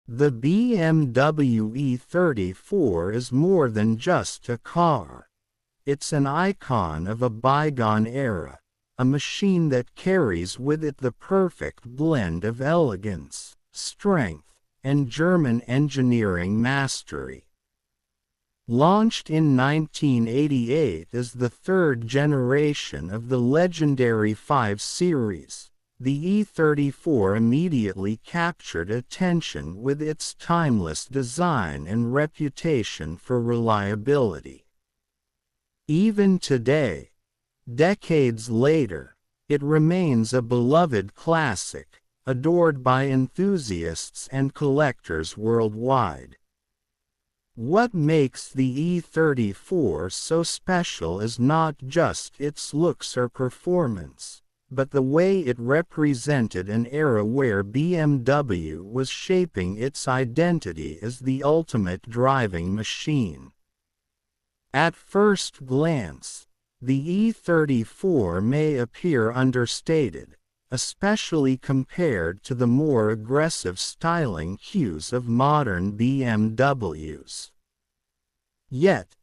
The BMW E34 is more than just a car. It's an icon of a bygone era, a machine that carries with it the perfect blend of elegance, strength, and German engineering mastery. Launched in 1988 as the third generation of the legendary 5 Series, the E34 immediately captured attention with its timeless design and reputation for reliability. Even today, decades later, it remains a beloved classic, adored by enthusiasts and collectors worldwide. What makes the E34 so special is not just its looks or performance, but the way it represented an era where BMW was shaping its identity as the ultimate driving machine. At first glance, the E34 may appear understated, especially compared to the more aggressive styling hues of modern BMWs. Yet,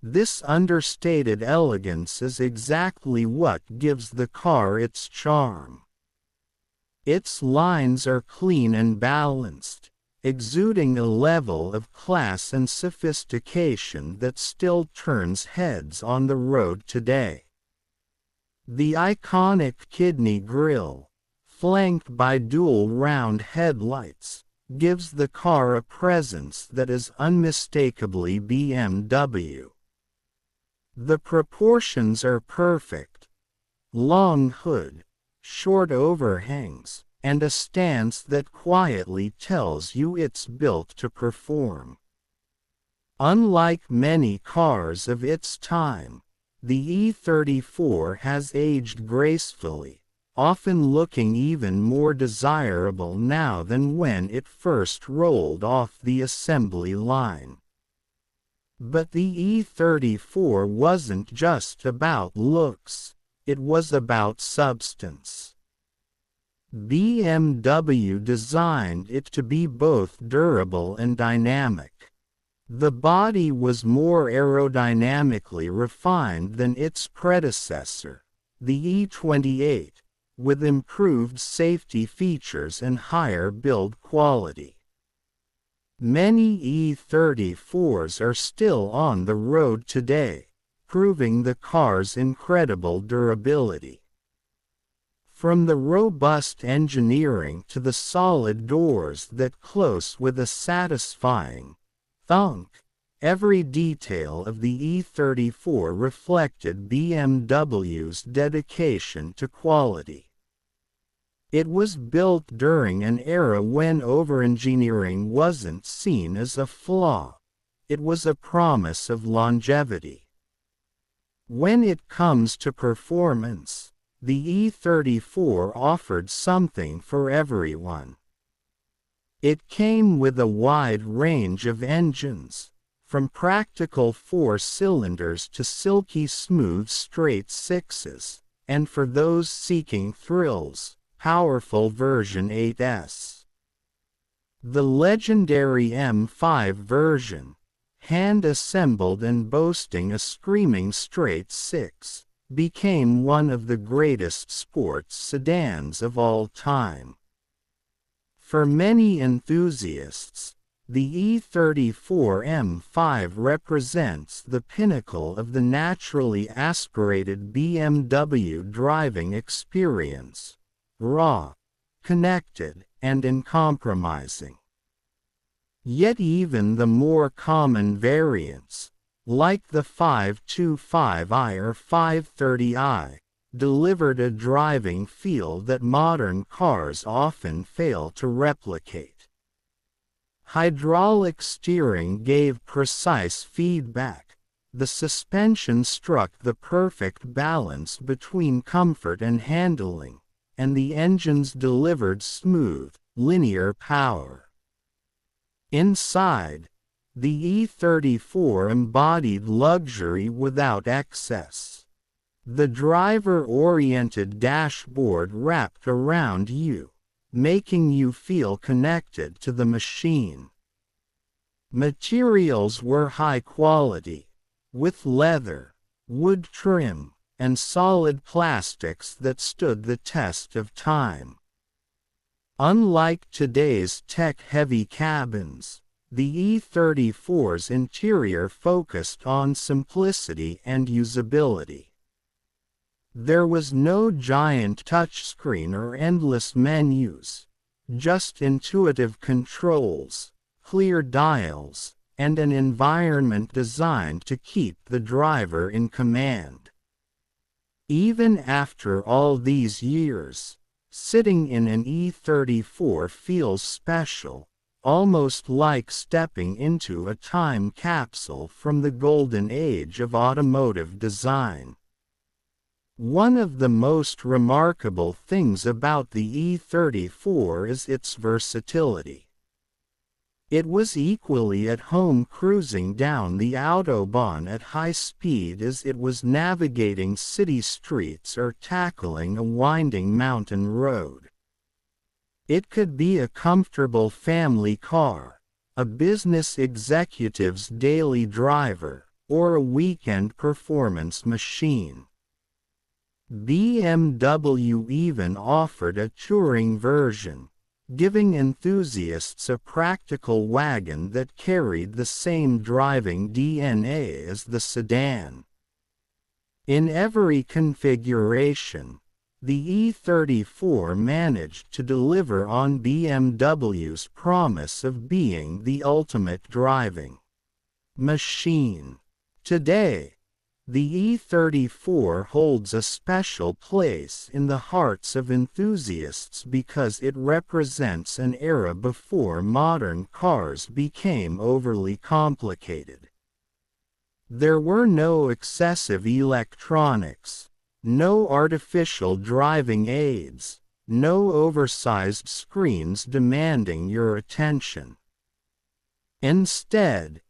this understated elegance is exactly what gives the car its charm. Its lines are clean and balanced, exuding a level of class and sophistication that still turns heads on the road today. The iconic kidney grille, flanked by dual round headlights, gives the car a presence that is unmistakably BMW. The proportions are perfect. Long hood, short overhangs, and a stance that quietly tells you it's built to perform. Unlike many cars of its time, the E34 has aged gracefully, often looking even more desirable now than when it first rolled off the assembly line. But the E34 wasn't just about looks, it was about substance. BMW designed it to be both durable and dynamic. The body was more aerodynamically refined than its predecessor, the E28, with improved safety features and higher build quality. Many E34s are still on the road today, proving the car's incredible durability. From the robust engineering to the solid doors that close with a satisfying thunk, every detail of the E34 reflected BMW's dedication to quality. It was built during an era when overengineering wasn't seen as a flaw. It was a promise of longevity. When it comes to performance, the E34 offered something for everyone. It came with a wide range of engines, from practical 4-cylinders to silky smooth straight 6s, and for those seeking thrills, powerful version 8s. The legendary M5 version, hand-assembled and boasting a screaming straight 6, became one of the greatest sports sedans of all time. For many enthusiasts, the E34 M5 represents the pinnacle of the naturally aspirated BMW driving experience. Raw, connected, and uncompromising. Yet even the more common variants, like the 525i or 530i, delivered a driving feel that modern cars often fail to replicate. Hydraulic steering gave precise feedback. The suspension struck the perfect balance between comfort and handling, and the engines delivered smooth, linear power. Inside, the E34 embodied luxury without excess. The driver-oriented dashboard wrapped around you, making you feel connected to the machine. Materials were high quality, with leather, wood trim, and solid plastics that stood the test of time. Unlike today's tech-heavy cabins, the E34's interior focused on simplicity and usability. There was no giant touchscreen or endless menus, just intuitive controls, clear dials, and an environment designed to keep the driver in command. Even after all these years, sitting in an E34 feels special, almost like stepping into a time capsule from the golden age of automotive design. One of the most remarkable things about the E34 is its versatility. It was equally at home cruising down the Autobahn at high speed as it was navigating city streets or tackling a winding mountain road. It could be a comfortable family car, a business executive's daily driver, or a weekend performance machine. BMW even offered a touring version, giving enthusiasts a practical wagon that carried the same driving DNA as the sedan. In every configuration, the E34 managed to deliver on BMW's promise of being the ultimate driving machine. Today, the E34 holds a special place in the hearts of enthusiasts because it represents an era before modern cars became overly complicated. There were no excessive electronics, no artificial driving aids, no oversized screens demanding your attention. Instead,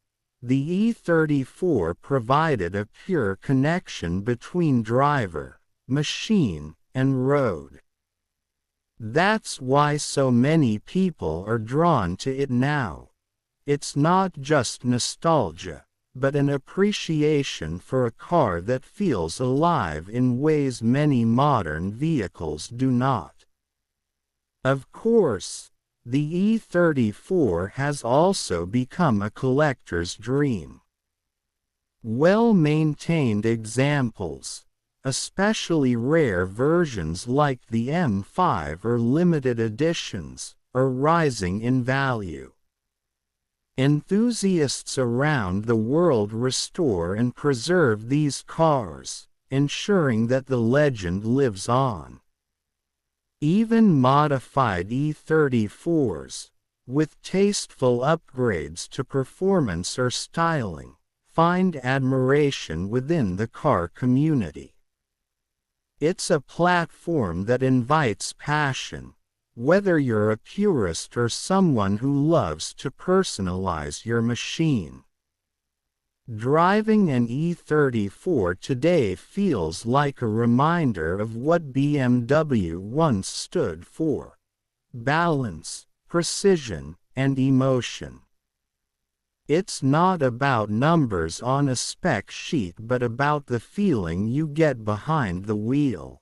the E34 provided a pure connection between driver, machine, and road. That's why so many people are drawn to it now. It's not just nostalgia, but an appreciation for a car that feels alive in ways many modern vehicles do not. Of course, the E34 has also become a collector's dream. Well-maintained examples, especially rare versions like the M5 or limited editions, are rising in value. Enthusiasts around the world restore and preserve these cars, ensuring that the legend lives on. Even modified E34s, with tasteful upgrades to performance or styling, find admiration within the car community. It's a platform that invites passion, whether you're a purist or someone who loves to personalize your machine. Driving an E34 today feels like a reminder of what BMW once stood for: balance, precision, and emotion. It's not about numbers on a spec sheet but about the feeling you get behind the wheel.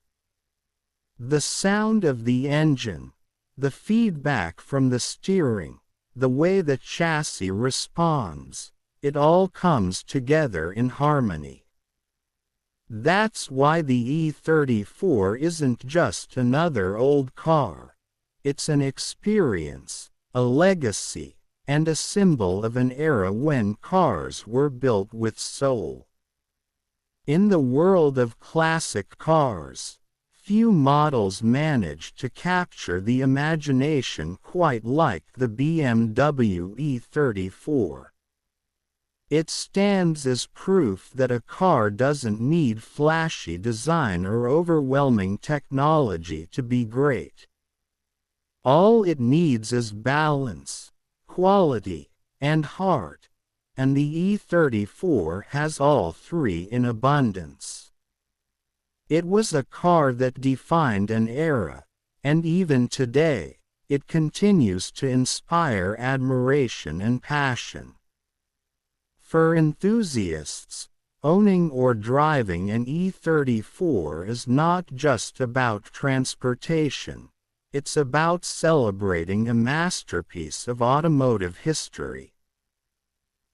The sound of the engine, the feedback from the steering, the way the chassis responds, it all comes together in harmony. That's why the E34 isn't just another old car. It's an experience, a legacy, and a symbol of an era when cars were built with soul. In the world of classic cars, few models manage to capture the imagination quite like the BMW E34. It stands as proof that a car doesn't need flashy design or overwhelming technology to be great. All it needs is balance, quality, and heart, and the E34 has all three in abundance. It was a car that defined an era, and even today, It continues to inspire admiration and passion. For enthusiasts, owning or driving an E34 is not just about transportation. It's about celebrating a masterpiece of automotive history.